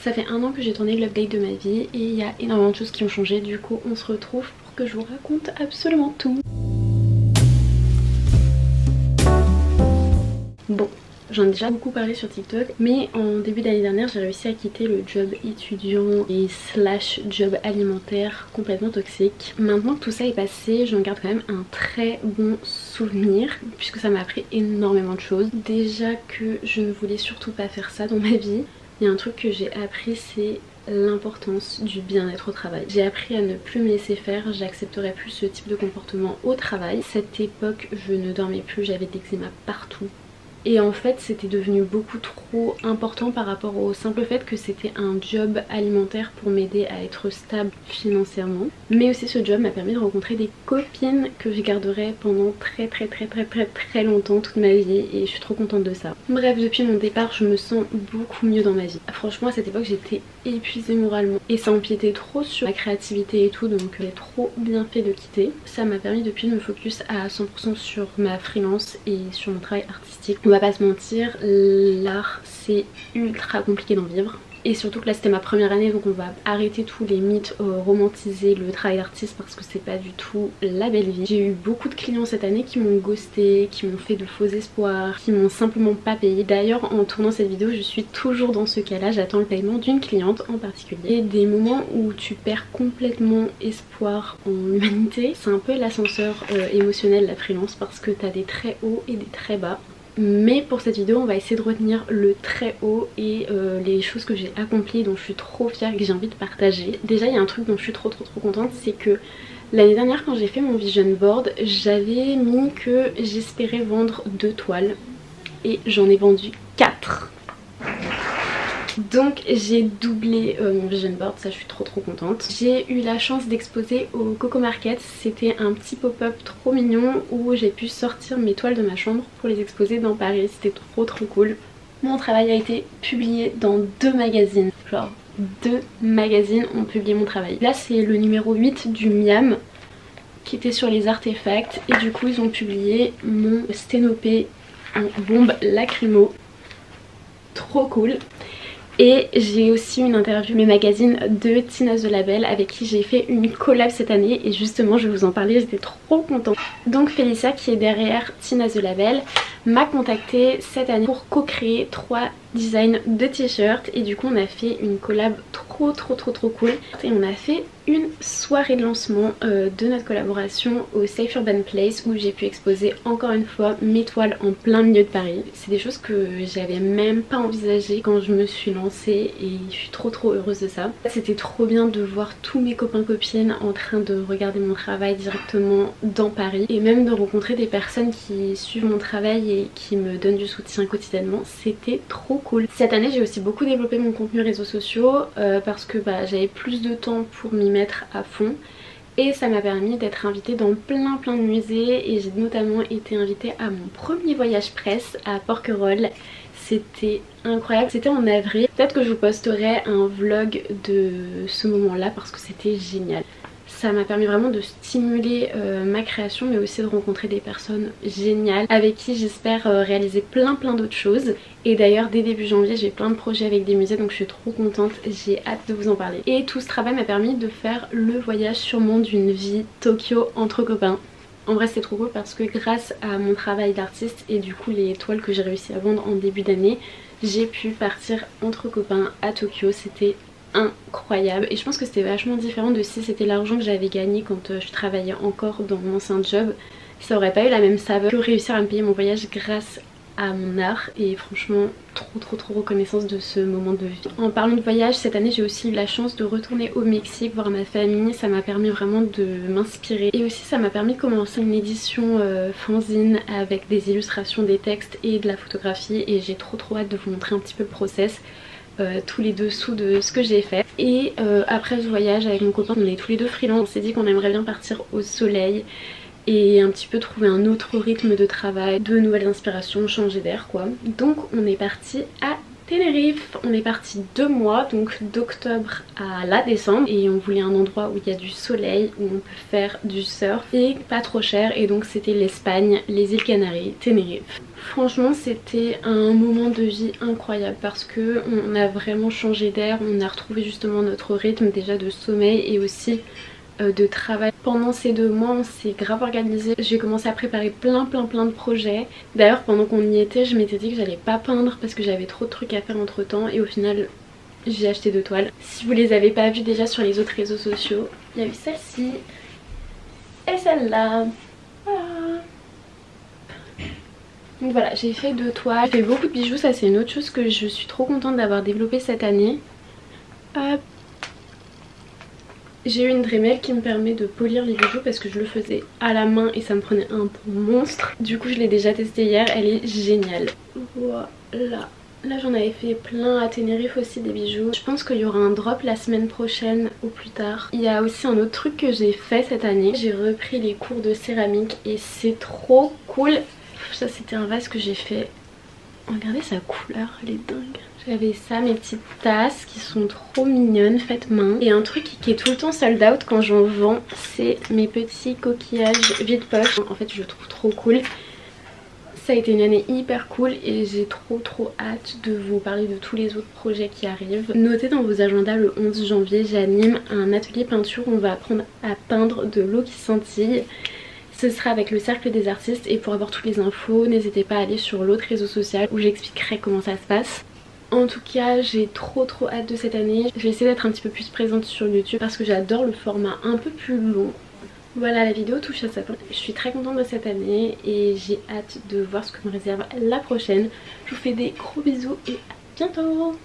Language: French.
Ça fait 1 an que j'ai tourné l'update de ma vie et il y a énormément de choses qui ont changé. Du coup on se retrouve pour que je vous raconte absolument tout. Bon, j'en ai déjà beaucoup parlé sur TikTok, mais en début d'année dernière j'ai réussi à quitter le job étudiant et slash job alimentaire complètement toxique. Maintenant que tout ça est passé, j'en garde quand même un très bon souvenir puisque ça m'a appris énormément de choses. Déjà que je ne voulais surtout pas faire ça dans ma vie. Il y a un truc que j'ai appris, c'est l'importance du bien-être au travail. J'ai appris à ne plus me laisser faire, j'accepterai plus ce type de comportement au travail. Cette époque, je ne dormais plus, j'avais de l'eczéma partout. Et en fait c'était devenu beaucoup trop important par rapport au simple fait que c'était un job alimentaire pour m'aider à être stable financièrement. Mais aussi ce job m'a permis de rencontrer des copines que je garderai pendant très longtemps, toute ma vie, et je suis trop contente de ça. Bref, depuis mon départ je me sens beaucoup mieux dans ma vie. Franchement à cette époque j'étais épuisée moralement et ça empiétait trop sur ma créativité et tout, donc j'ai trop bien fait de quitter. Ça m'a permis depuis de me focus à 100% sur ma freelance et sur mon travail artistique. On va pas se mentir, l'art c'est ultra compliqué d'en vivre. Et surtout que là c'était ma première année, donc on va arrêter tous les mythes, romantiser le travail d'artiste parce que c'est pas du tout la belle vie. J'ai eu beaucoup de clients cette année qui m'ont ghosté, qui m'ont fait de faux espoirs, qui m'ont simplement pas payé. D'ailleurs en tournant cette vidéo je suis toujours dans ce cas là, j'attends le paiement d'une cliente en particulier. Et des moments où tu perds complètement espoir en l'humanité, c'est un peu l'ascenseur émotionnel la freelance parce que t'as des très hauts et des très bas. Mais pour cette vidéo on va essayer de retenir le très haut et les choses que j'ai accomplies dont je suis trop fière et que j'ai envie de partager. Déjà il y a un truc dont je suis trop contente, c'est que l'année dernière quand j'ai fait mon vision board, j'avais mis que j'espérais vendre 2 toiles et j'en ai vendu 4. Donc j'ai doublé mon vision board, ça je suis trop contente. J'ai eu la chance d'exposer au Coco Market, c'était un petit pop-up trop mignon où j'ai pu sortir mes toiles de ma chambre pour les exposer dans Paris, c'était trop cool. Mon travail a été publié dans 2 magazines, genre 2 magazines ont publié mon travail. Là c'est le numéro 8 du Miam qui était sur les artefacts et du coup ils ont publié mon sténopé en bombe lacrymo, trop cool. Et j'ai aussi une interview mes magazines de Tina The Label avec qui j'ai fait une collab cette année et justement je vais vous en parler, j'étais trop contente. Donc Félicia qui est derrière Tina The Label m'a contactée cette année pour co-créer 3 designs de t-shirts et du coup on a fait une collab trop cool et on a fait une soirée de lancement de notre collaboration au Safe Urban Place où j'ai pu exposer encore une fois mes toiles en plein milieu de Paris. C'est des choses que j'avais même pas envisagées quand je me suis lancée et je suis trop heureuse de ça. C'était trop bien de voir tous mes copains copines en train de regarder mon travail directement dans Paris et même de rencontrer des personnes qui suivent mon travail et qui me donnent du soutien quotidiennement. C'était trop cool. Cette année j'ai aussi beaucoup développé mon contenu réseaux sociaux parce que j'avais plus de temps pour m'y mettre à fond et ça m'a permis d'être invitée dans plein de musées et j'ai notamment été invitée à mon premier voyage presse à Porquerolles. C'était incroyable, c'était en avril. Peut-être que je vous posterai un vlog de ce moment là parce que c'était génial. Ça m'a permis vraiment de stimuler ma création mais aussi de rencontrer des personnes géniales avec qui j'espère réaliser plein d'autres choses. Et d'ailleurs dès début janvier j'ai plein de projets avec des musées donc je suis trop contente, j'ai hâte de vous en parler. Et tout ce travail m'a permis de faire le voyage sûrement d'une vie Tokyo entre copains. En vrai c'est trop cool parce que grâce à mon travail d'artiste et du coup les toiles que j'ai réussi à vendre en début d'année, j'ai pu partir entre copains à Tokyo, c'était incroyable et je pense que c'était vachement différent de si c'était l'argent que j'avais gagné quand je travaillais encore dans mon ancien job. Ça aurait pas eu la même saveur que réussir à me payer mon voyage grâce à mon art et franchement trop reconnaissance de ce moment de vie. En parlant de voyage, cette année j'ai aussi eu la chance de retourner au Mexique voir ma famille, ça m'a permis vraiment de m'inspirer et aussi ça m'a permis de commencer une édition fanzine avec des illustrations, des textes et de la photographie et j'ai trop hâte de vous montrer un petit peu le process. Tous les dessous de ce que j'ai fait. Et après ce voyage avec mon copain, on est tous les deux freelance, on s'est dit qu'on aimerait bien partir au soleil et un petit peu trouver un autre rythme de travail, de nouvelles inspirations, changer d'air quoi. Donc on est parti à Tenerife. On est parti 2 mois, donc d'octobre à la décembre, et on voulait un endroit où il y a du soleil, où on peut faire du surf et pas trop cher, et donc c'était l'Espagne, les îles Canaries, Tenerife. Franchement c'était un moment de vie incroyable parce que on a vraiment changé d'air, on a retrouvé justement notre rythme déjà de sommeil et aussi de travail. Pendant ces 2 mois on s'est grave organisé, j'ai commencé à préparer plein de projets. D'ailleurs pendant qu'on y était je m'étais dit que j'allais pas peindre parce que j'avais trop de trucs à faire entre temps, et au final j'ai acheté 2 toiles. Si vous les avez pas vues déjà sur les autres réseaux sociaux, il y a eu celle-ci et celle-là. Voilà. Donc voilà, j'ai fait 2 toiles, j'ai fait beaucoup de bijoux, ça c'est une autre chose que je suis trop contente d'avoir développé cette année. Hop. J'ai eu une Dremel qui me permet de polir les bijoux parce que je le faisais à la main et ça me prenait un temps monstre. Du coup je l'ai déjà testée hier, elle est géniale. Voilà. Là j'en avais fait plein à Tenerife aussi des bijoux. Je pense qu'il y aura un drop la semaine prochaine ou plus tard. Il y a aussi un autre truc que j'ai fait cette année. J'ai repris les cours de céramique et c'est trop cool. Ça c'était un vase que j'ai fait. Regardez sa couleur, elle est dingue. J'avais ça, mes petites tasses qui sont trop mignonnes, faites main. Et un truc qui est tout le temps sold out quand j'en vends, c'est mes petits coquillages vide poche. En fait je le trouve trop cool. Ça a été une année hyper cool et j'ai trop hâte de vous parler de tous les autres projets qui arrivent. Notez dans vos agendas, le 11 janvier j'anime un atelier peinture où on va apprendre à peindre de l'eau qui scintille. Ce sera avec le cercle des artistes, et pour avoir toutes les infos n'hésitez pas à aller sur l'autre réseau social où j'expliquerai comment ça se passe. En tout cas j'ai trop hâte de cette année. Je vais essayer d'être un petit peu plus présente sur YouTube parce que j'adore le format un peu plus long. Voilà, la vidéo touche à sa fin. Je suis très contente de cette année et j'ai hâte de voir ce que me réserve la prochaine. Je vous fais des gros bisous et à bientôt.